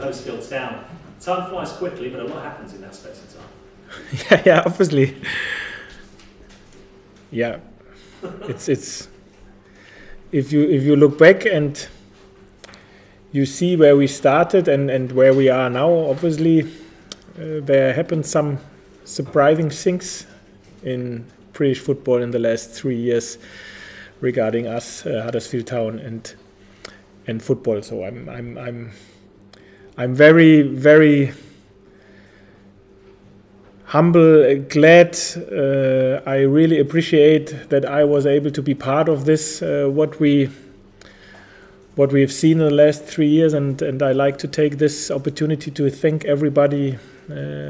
Huddersfield Town. Time flies quickly, but a lot happens in that space of time. Yeah, obviously. Yeah, it's if you look back and you see where we started and where we are now, obviously there happened some surprising things in British football in the last 3 years regarding us, Huddersfield Town and football. So I'm very, very humble, glad. I really appreciate that I was able to be part of this. What we've seen in the last 3 years, and I like to take this opportunity to thank everybody.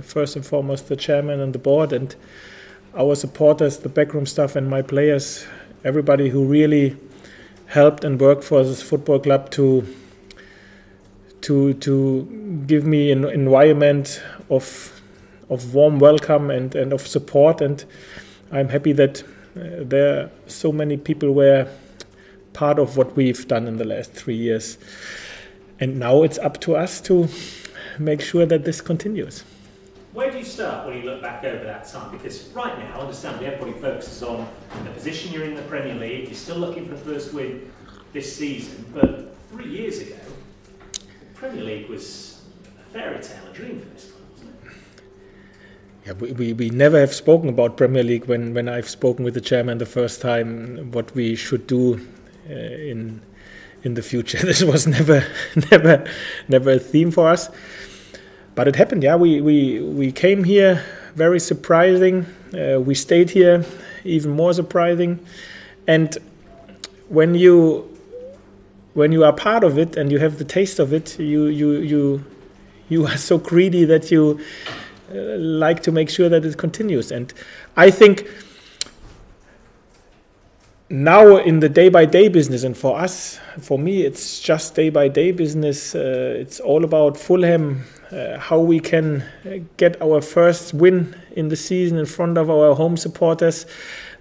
First and foremost, the chairman and the board, and our supporters, the backroom staff, and my players. Everybody who really helped and worked for this football club to give me an environment of warm welcome and of support, and I'm happy that there are so many people were part of what we've done in the last 3 years, and now it's up to us to make sure that this continues. Where do you start when you look back over that time? Because right now, understandably, everybody focuses on the position you're in the Premier League. You're still looking for the first win this season, but 3 years ago, the Premier League was a fairy tale, a dream for this club, wasn't it? Yeah, we never have spoken about Premier League when I've spoken with the chairman the first time, what we should do in the future. This was never a theme for us. But it happened, yeah. We came here, very surprising. We stayed here, even more surprising. And when you are part of it and you have the taste of it, you are so greedy that you like to make sure that it continues. And I think now in the day-by-day business, and for me, it's just day-by-day business. It's all about Fulham, how we can get our first win in the season in front of our home supporters.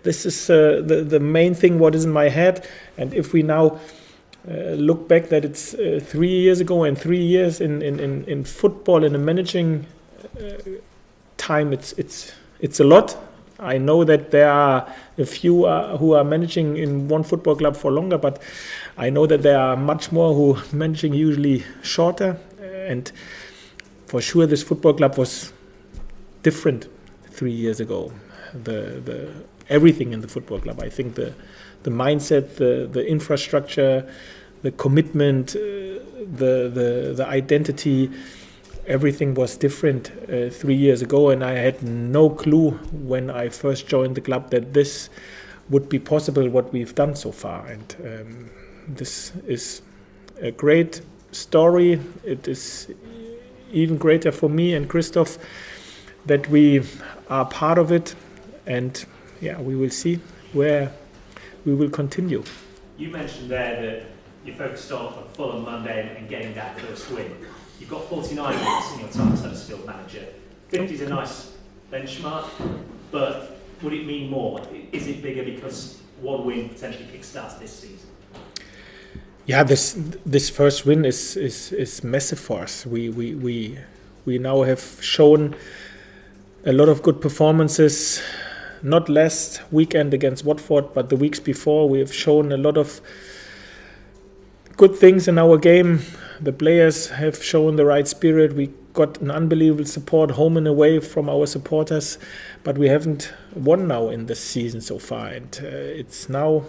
This is the main thing what is in my head. And if we now look back that it's 3 years ago and 3 years in football, in the managing time, it's a lot. I know that there are a few who are managing in one football club for longer, but I know that there are much more who are managing usually shorter. And for sure, this football club was different 3 years ago. The everything in the football club. I think the mindset, the infrastructure, the commitment, the identity. Everything was different 3 years ago, and I had no clue when I first joined the club that this would be possible, what we've done so far. And this is a great story. It is even greater for me and Christoph that we are part of it. And yeah, we will see where we will continue. You mentioned there that you focused on Fulham Monday and getting that first win. You've got 49 wins in your time as Huddersfield manager. 50 is a nice benchmark, but would it mean more? Is it bigger because one win potentially kickstarts this season? Yeah, this first win is massive for us. We now have shown a lot of good performances. Not last weekend against Watford, but the weeks before, we have shown a lot of good things in our game. The players have shown the right spirit. We got an unbelievable support home and away from our supporters, but we haven't won now in this season so far. And it's now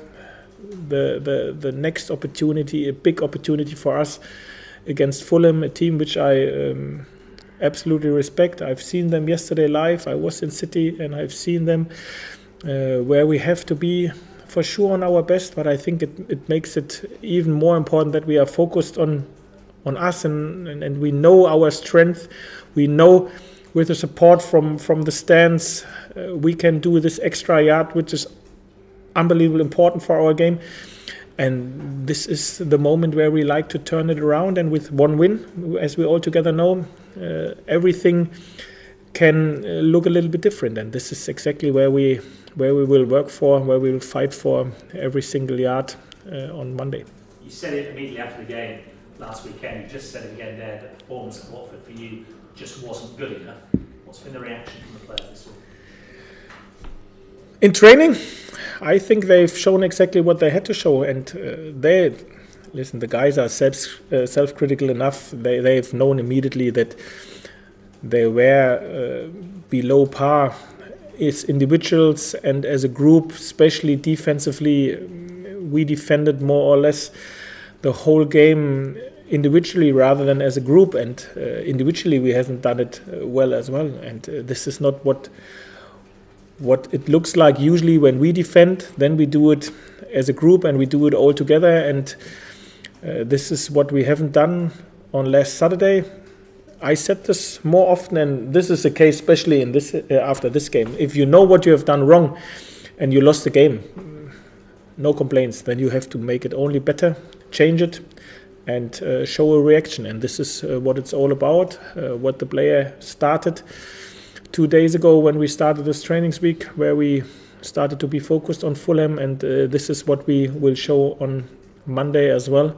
the next opportunity, a big opportunity for us against Fulham, a team which I absolutely respect. I've seen them yesterday live. I was in City and I've seen them where we have to be for sure on our best, but I think it makes it even more important that we are focused on us and we know our strength. We know with the support from the stands we can do this extra yard, which is unbelievably important for our game. And this is the moment where we like to turn it around. And with one win, as we all together know, everything can look a little bit different. And this is exactly where we will work for, where we will fight for every single yard on Monday. You said it immediately after the game. last weekend. You just said it again there that the performance at Watford for you just wasn't good enough. What's been the reaction from the players this week? In training, I think they've shown exactly what they had to show, and listen, the guys are self-critical enough. They've known immediately that they were below par as individuals and as a group, especially defensively. We defended more or less the whole game individually rather than as a group, and individually we haven't done it well as well. And this is not what it looks like usually when we defend. Then we do it as a group and we do it all together, and this is what we haven't done on last Saturday. I said this more often, and this is the case especially in this after this game. If you know what you have done wrong and you lost the game, no complaints. Then you have to make it only better, change it, and show a reaction. And this is what it's all about. What the player started 2 days ago when we started this trainings week, where we started to be focused on Fulham, and this is what we will show on Monday as well.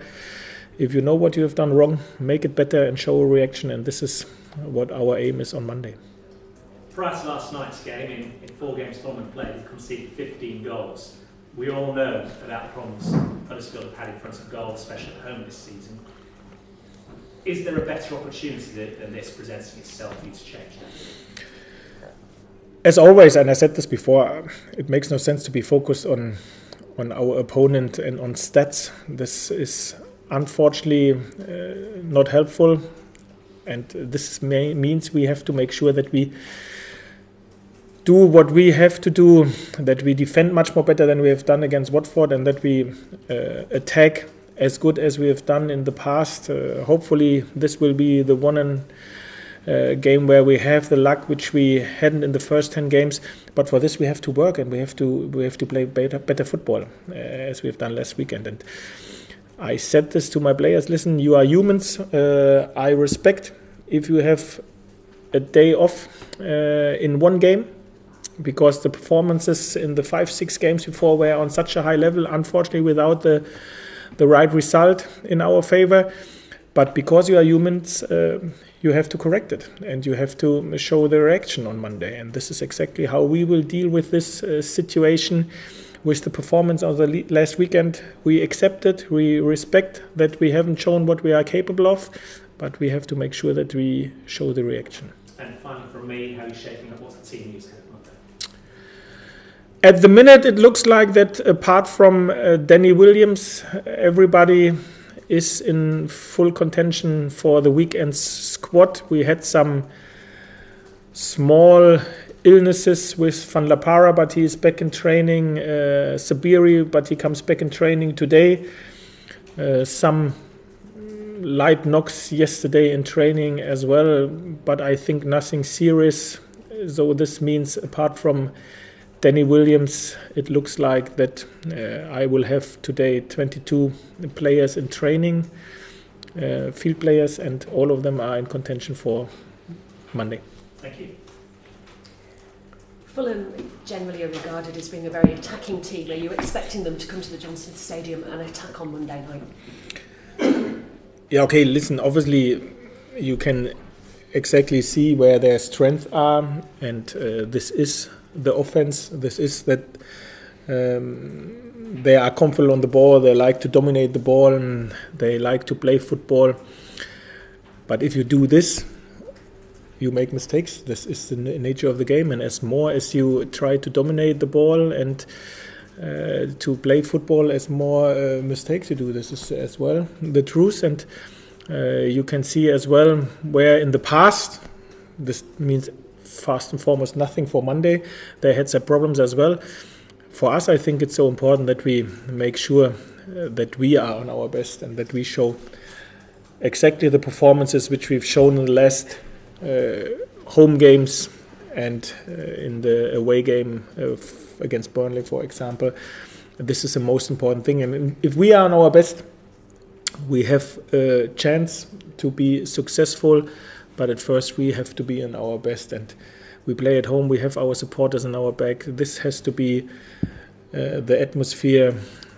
If you know what you have done wrong, make it better and show a reaction, and this is what our aim is on Monday. Prior to last night's game, in 4 games Fulham played, we conceded 15 goals. We all know about the problems Huddersfield have had in front of goal, especially at home this season. Is there a better opportunity than this presenting itself for you to change that? As always, and I said this before, it makes no sense to be focused on our opponent and on stats. This is unfortunately not helpful, and this means we have to make sure that we do what we have to do, that we defend much more better than we have done against Watford, and that we attack as good as we have done in the past. Hopefully this will be the one game where we have the luck which we hadn't in the first 10 games, but for this we have to work, and we have to play better football as we have done last weekend. And I said this to my players: listen, you are humans. I respect if you have a day off in one game, because the performances in the 5-6 games before were on such a high level, unfortunately without the right result in our favor. But because you are humans, you have to correct it, and you have to show the reaction on Monday. And this is exactly how we will deal with this situation. With the performance of the last weekend, we accept it, we respect that we haven't shown what we are capable of, but we have to make sure that we show the reaction. And finally from me, how are you shaping up? What's the team news for Monday? At the minute, it looks like that apart from Danny Williams, everybody is in full contention for the weekend's squad. We had some small illnesses with Van La Parra, but he is back in training. Sabiri, but he comes back in training today. Some light knocks yesterday in training as well, but I think nothing serious. So this means apart from Danny Williams, it looks like that I will have today 22 players in training, field players, and all of them are in contention for Monday. Thank you. Fulham generally are regarded as being a very attacking team. Are you expecting them to come to the Johnson Stadium and attack on Monday night? Yeah, okay, listen, obviously you can exactly see where their strengths are, and this is the offense. This is that they are comfortable on the ball, they like to dominate the ball, and they like to play football. But if you do this, you make mistakes. This is the nature of the game, and as more as you try to dominate the ball and to play football, as more mistakes you do. This is as well the truth, and you can see as well where in the past, this means first and foremost nothing for Monday, they had some problems as well. For us, I think it's so important that we make sure that we are on our best and that we show exactly the performances which we've shown in the last home games and in the away game against Burnley, for example. This is the most important thing, and if we are on our best, we have a chance to be successful. But at first we have to be on our best, and we play at home, we have our supporters in our back. This has to be the atmosphere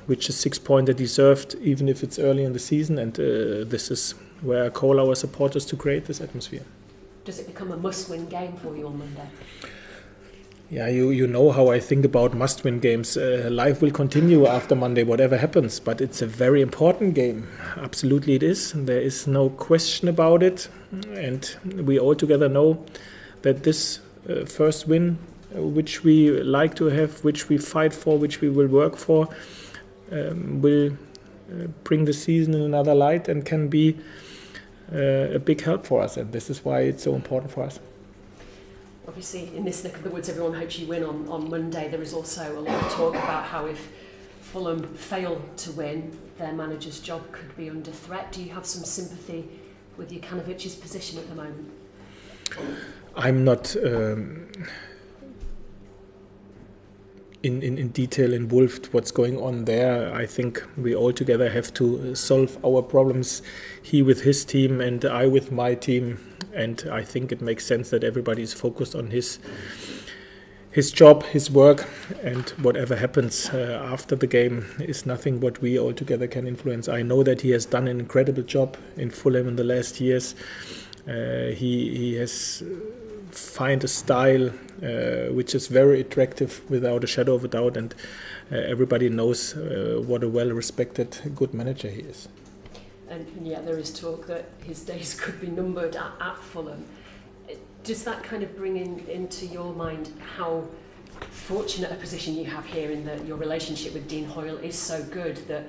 which is 6 points deserved, even if it's early in the season. And this is where I call our supporters to create this atmosphere. Does it become a must-win game for you on Monday? Yeah, you know how I think about must-win games. Life will continue after Monday, whatever happens. But it's a very important game. Absolutely it is. There is no question about it. And we all together know that this first win, which we like to have, which we fight for, which we will work for, will bring the season in another light and can be a big help for us. And this is why it's so important for us. Obviously, in this neck of the woods, everyone hopes you win on Monday. There is also a lot of talk about how if Fulham fail to win, their manager's job could be under threat. Do you have some sympathy with Jokanovic's position at the moment? I'm not in detail involved what's going on there. I think we all together have to solve our problems, he with his team and I with my team. And I think it makes sense that everybody is focused on his job, his work, and whatever happens after the game is nothing what we all together can influence. I know that he has done an incredible job in Fulham in the last years. He has found a style which is very attractive without a shadow of a doubt, and everybody knows what a well-respected, good manager he is. And yet there is talk that his days could be numbered at Fulham. Does that kind of bring into your mind how fortunate a position you have here in that your relationship with Dean Hoyle is so good that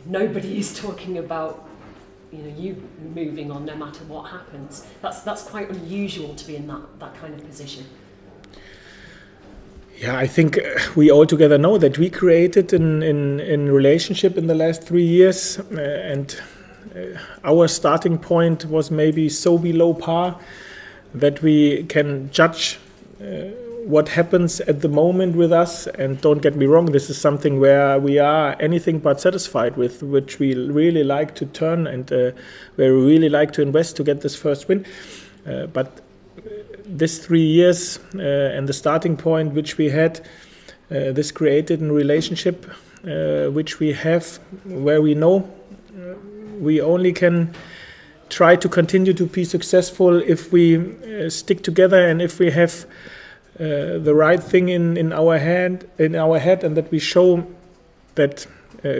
nobody is talking about you moving on no matter what happens? That's quite unusual to be in that kind of position. Yeah, I think we all together know that we created in relationship in the last 3 years, and our starting point was maybe so below par that we can judge what happens at the moment with us. And don't get me wrong, this is something where we are anything but satisfied with, which we really like to turn and where we really like to invest to get this first win. But this 3 years and the starting point which we had, this created a relationship which we have, where we know we only can try to continue to be successful if we stick together and if we have the right thing in our head, and that we show that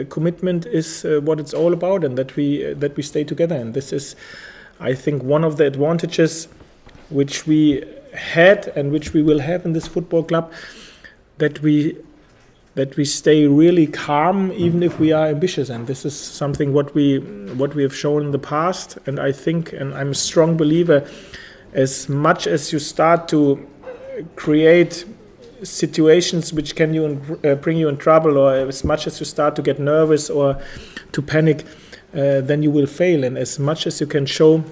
commitment is what it's all about, and that we stay together. And this is, I think, one of the advantages which we had and which we will have in this football club, that we stay really calm even if we are ambitious. And this is something what we have shown in the past. And I think, and I'm a strong believer, as much as you start to create situations which can bring you in trouble, or as much as you start to get nervous or to panic, then you will fail. And as much as you can show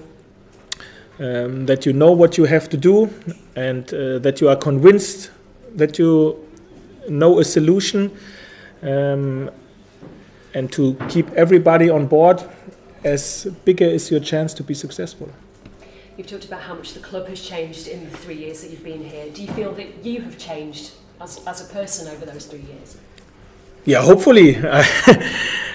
that you know what you have to do, and that you are convinced that you know a solution, and to keep everybody on board, as bigger is your chance to be successful. You've talked about how much the club has changed in the 3 years that you've been here. Do you feel that you have changed as a person over those 3 years? Yeah, hopefully.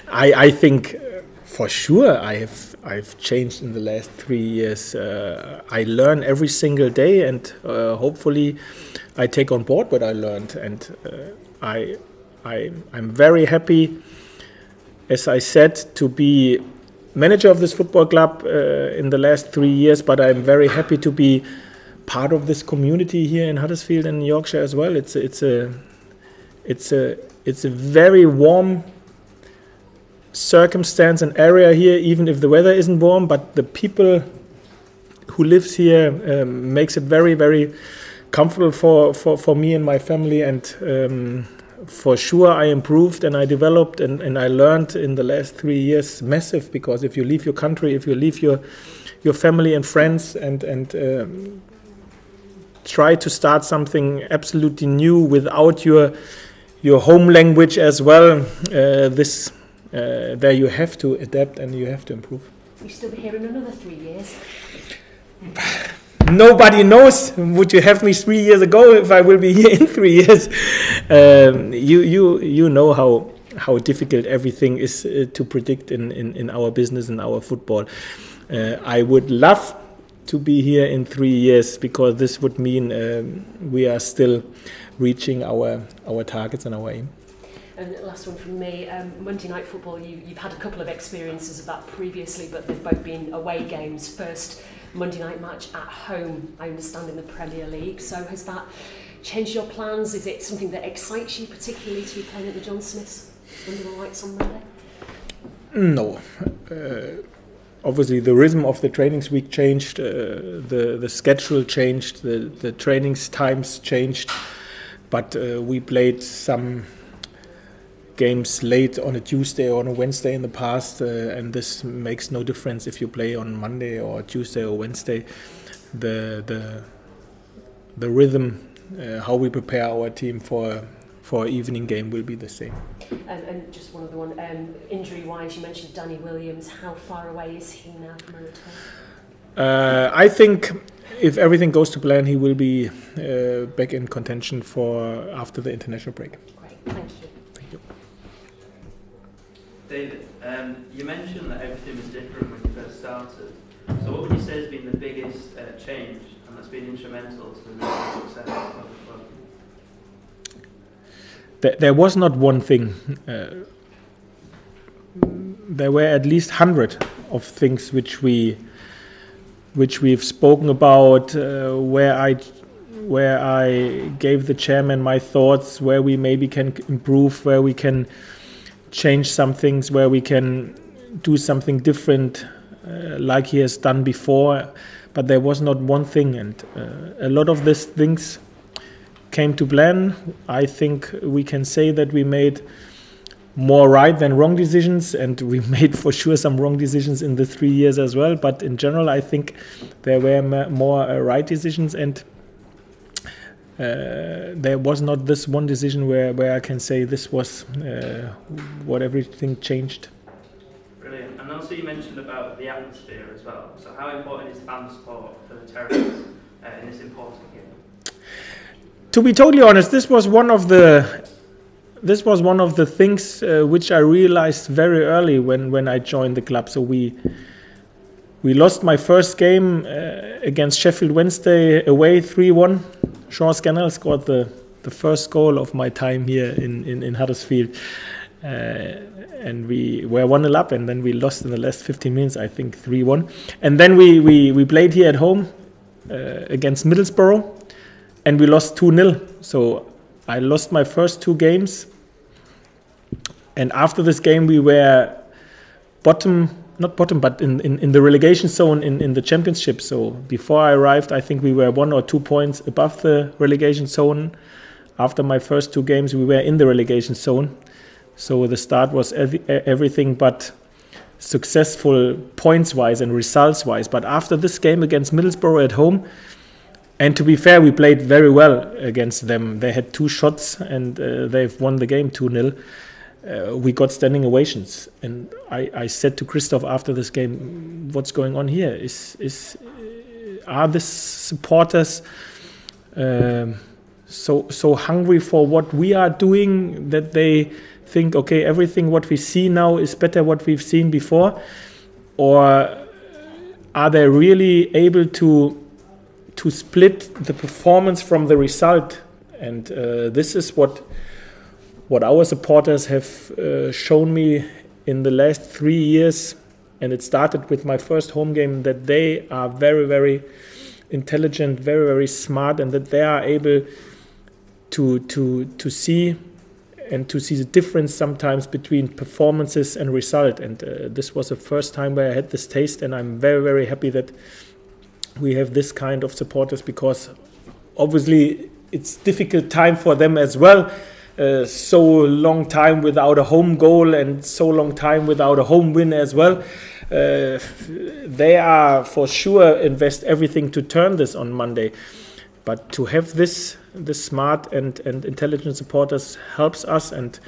I think for sure I've changed in the last 3 years. I learn every single day, and hopefully I take on board what I learned. And I'm very happy, as I said, to be manager of this football club in the last 3 years, but I'm very happy to be part of this community here in Huddersfield and Yorkshire as well. It's a very warm circumstance and area here, even if the weather isn't warm, but the people who lives here makes it very, very comfortable for me and my family. And for sure I improved and I developed and I learned in the last 3 years massive, because if you leave your country, if you leave your family and friends and try to start something absolutely new without your home language as well, there you have to adapt and you have to improve. Will you still be here in another 3 years? Nobody knows. Would you have me 3 years ago if I will be here in 3 years? You know how difficult everything is to predict in our business and our football. I would love to be here in 3 years, because this would mean we are still reaching our targets and our aim. And last one from me, Monday night football, you've had a couple of experiences of that previously, but they've both been away games. First Monday night match at home, I understand, in the Premier League. So has that changed your plans? Is it something that excites you particularly to be playing at the John Smiths under the lights on Monday? No. Obviously the rhythm of the trainings week changed, the schedule changed, the trainings times changed, but we played some games late on a Tuesday or on a Wednesday in the past, and this makes no difference if you play on Monday or Tuesday or Wednesday. The rhythm, how we prepare our team for an evening game will be the same. And just one other one, injury-wise, you mentioned Danny Williams. How far away is he now from a return? I think if everything goes to plan, he will be back in contention for after the international break. Great, thank you. Thank you. David, you mentioned that everything was different when you first started. So what would you say has been the biggest change, and that's been instrumental to the recent success of the club? There was not one thing. There were at least 100 of things which we've spoken about, where I gave the chairman my thoughts, where we maybe can improve, where we can change some things, where we can do something different, like he has done before. But there was not one thing, and a lot of these things came to plan. I think we can say that we made more right than wrong decisions, and we made for sure some wrong decisions in the 3 years as well. But in general, I think there were more right decisions, and there was not this one decision where I can say this was what everything changed. Brilliant. And also you mentioned about the atmosphere as well. So how important is fan support for the Terrapins in this important game? To be totally honest, this was one of the things which I realized very early when I joined the club. So we lost my first game against Sheffield Wednesday away 3-1. Sean Scannell scored the first goal of my time here in Huddersfield, and we were 1-0 up, and then we lost in the last 15 minutes, I think 3-1. And then we played here at home against Middlesbrough, and we lost 2-0. So I lost my first 2 games. And after this game, we were not bottom, but in the relegation zone in the championship. So before I arrived, I think we were 1 or 2 points above the relegation zone. After my first 2 games, we were in the relegation zone. So the start was everything but successful points-wise and results-wise. But after this game against Middlesbrough at home, and to be fair, we played very well against them. They had 2 shots, and they've won the game 2-0. We got standing ovations, and I said to Christoph after this game, "What's going on here? Are the supporters so hungry for what we are doing that they think, okay, everything what we see now is better what we've seen before, or are they really able to split the performance from the result?" And this is what our supporters have shown me in the last 3 years, and it started with my first home game, that they are very, very intelligent, very, very smart, and that they are able to see the difference sometimes between performances and result. And this was the first time where I had this taste, and I'm very, very happy that we have this kind of supporters, because obviously it's difficult time for them as well. So long time without a home goal and so long time without a home win as well. They are for sure invest everything to turn this on Monday. But to have this smart and intelligent supporters helps us, and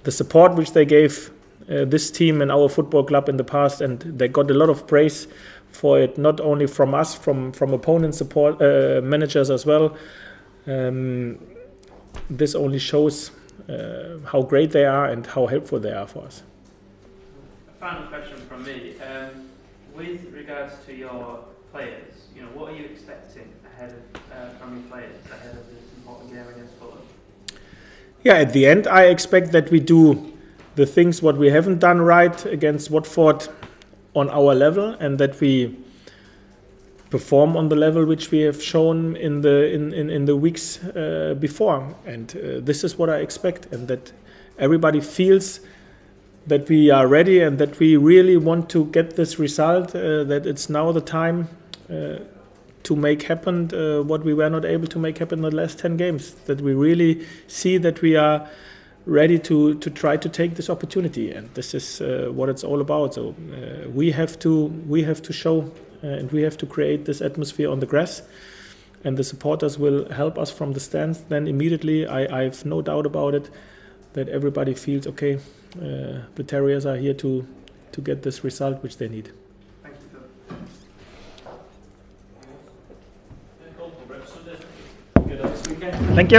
the support which they gave this team and our football club in the past, and they got a lot of praise for it, not only from us, from opponent support managers as well. This only shows how great they are and how helpful they are for us. A final question from me. With regards to your players, what are you expecting ahead of from your players ahead of this important game against Fulham? Yeah, at the end, I expect that we do the things what we haven't done right against Watford on our level, and that we perform on the level which we have shown in the weeks before. And this is what I expect, and that everybody feels that we are ready and that we really want to get this result, that it's now the time to make happen what we were not able to make happen in the last 10 games, that we really see that we are ready to try to take this opportunity, and this is what it's all about. So we have to show and we have to create this atmosphere on the grass, and the supporters will help us from the stands. Then immediately, I have no doubt about it, that everybody feels okay. The Terriers are here to get this result which they need. Thank you, Phil. Thank you.